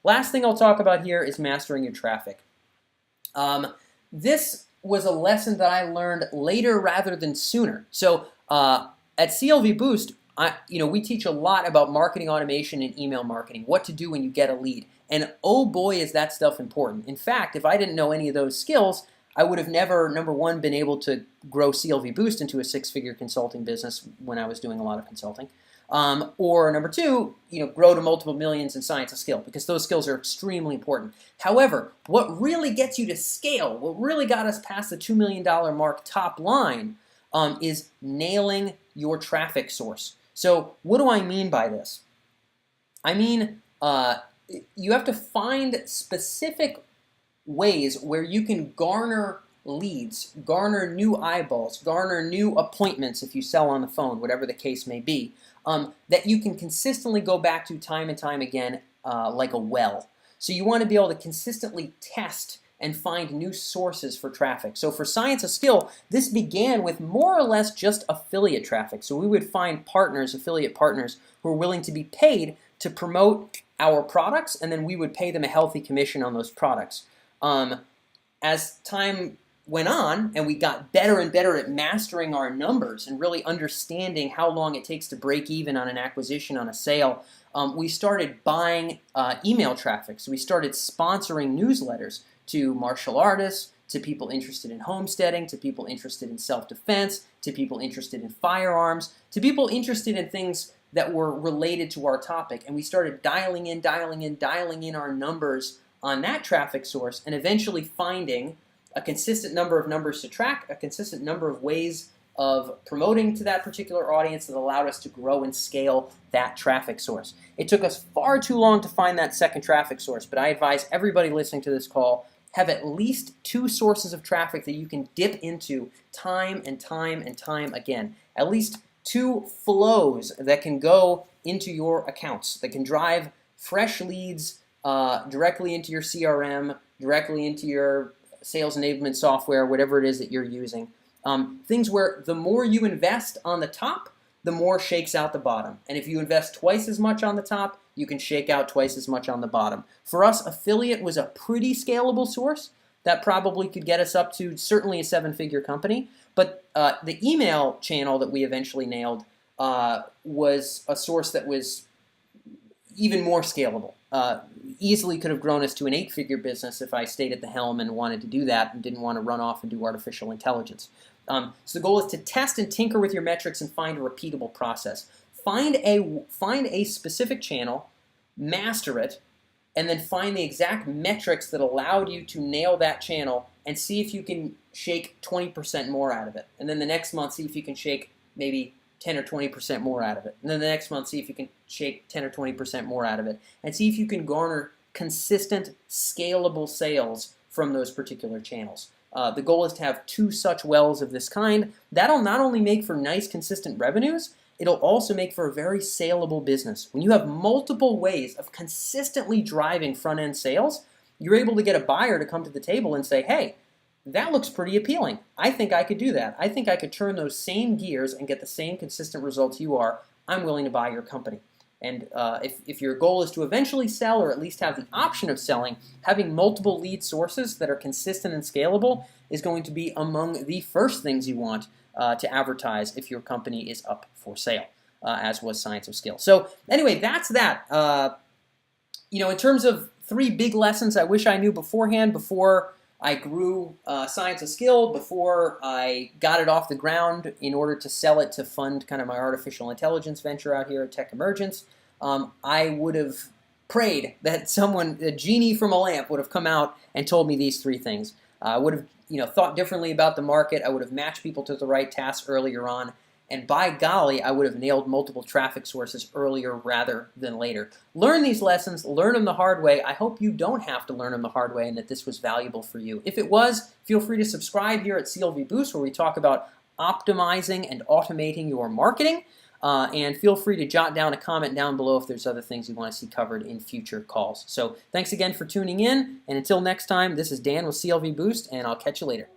Last thing I'll talk about here is mastering your traffic. This was a lesson that I learned later rather than sooner. So at CLV Boost, we teach a lot about marketing automation and email marketing, what to do when you get a lead. And oh boy, is that stuff important. In fact, if I didn't know any of those skills, I would have never, number one, been able to grow CLV Boost into a six-figure consulting business when I was doing a lot of consulting. Or number two, grow to multiple millions in Science of Skill, because those skills are extremely important. However, what really gets you to scale, what really got us past the $2 million mark top line, is nailing your traffic source. So what do I mean by this? I mean, you have to find specific ways where you can garner leads, garner new eyeballs, garner new appointments if you sell on the phone, whatever the case may be, that you can consistently go back to time and time again like a well. So you want to be able to consistently test and find new sources for traffic. So for Science of Skill, this began with more or less just affiliate traffic. So we would find partners, affiliate partners, who are willing to be paid to promote our products, and then we would pay them a healthy commission on those products. As time went on and we got better and better at mastering our numbers and really understanding how long it takes to break even on an acquisition, on a sale, we started buying email traffic. So we started sponsoring newsletters to martial artists, to people interested in homesteading, to people interested in self-defense, to people interested in firearms, to people interested in things that were related to our topic. And we started dialing in our numbers on that traffic source, and eventually finding a consistent number of numbers to track, a consistent number of ways of promoting to that particular audience that allowed us to grow and scale that traffic source. It took us far too long to find that second traffic source, but I advise everybody listening to this call have at least two sources of traffic that you can dip into time and time and time again. At least two flows that can go into your accounts, that can drive fresh leads directly into your CRM, directly into your sales enablement software, whatever it is that you're using. Things where the more you invest on the top, the more shakes out the bottom. And if you invest twice as much on the top, you can shake out twice as much on the bottom. For us, affiliate was a pretty scalable source that probably could get us up to certainly a seven-figure company. But the email channel that we eventually nailed was a source that was even more scalable. Easily could have grown us to an eight-figure business if I stayed at the helm and wanted to do that and didn't want to run off and do artificial intelligence. So the goal is to test and tinker with your metrics and find a repeatable process. Find a specific channel, master it, and then find the exact metrics that allowed you to nail that channel and see if you can shake 20% more out of it. And then the next month, see if you can shake maybe 10 or 20% more out of it. And then the next month, see if you can shake 10 or 20% more out of it. And see if you can garner consistent, scalable sales from those particular channels. The goal is to have two such wells of this kind. That'll not only make for nice, consistent revenues, it'll also make for a very saleable business. When you have multiple ways of consistently driving front-end sales, you're able to get a buyer to come to the table and say, hey, that looks pretty appealing. I think I could do that. I think I could turn those same gears and get the same consistent results you are. I'm willing to buy your company. And if your goal is to eventually sell or at least have the option of selling, having multiple lead sources that are consistent and scalable is going to be among the first things you want to advertise if your company is up for sale, as was Science of Skill. So anyway, that's that. In terms of three big lessons I wish I knew beforehand, before I grew Science of Skill, before I got it off the ground in order to sell it to fund kind of my artificial intelligence venture out here at Tech Emergence, I would have prayed that someone, a genie from a lamp, would have come out and told me these three things. I would have thought differently about the market. I would have matched people to the right tasks earlier on. And by golly, I would have nailed multiple traffic sources earlier rather than later. Learn these lessons, learn them the hard way. I hope you don't have to learn them the hard way and that this was valuable for you. If it was, feel free to subscribe here at CLV Boost, where we talk about optimizing and automating your marketing. And feel free to jot down a comment down below if there's other things you want to see covered in future calls. So thanks again for tuning in, and until next time, this is Dan with CLV Boost, and I'll catch you later.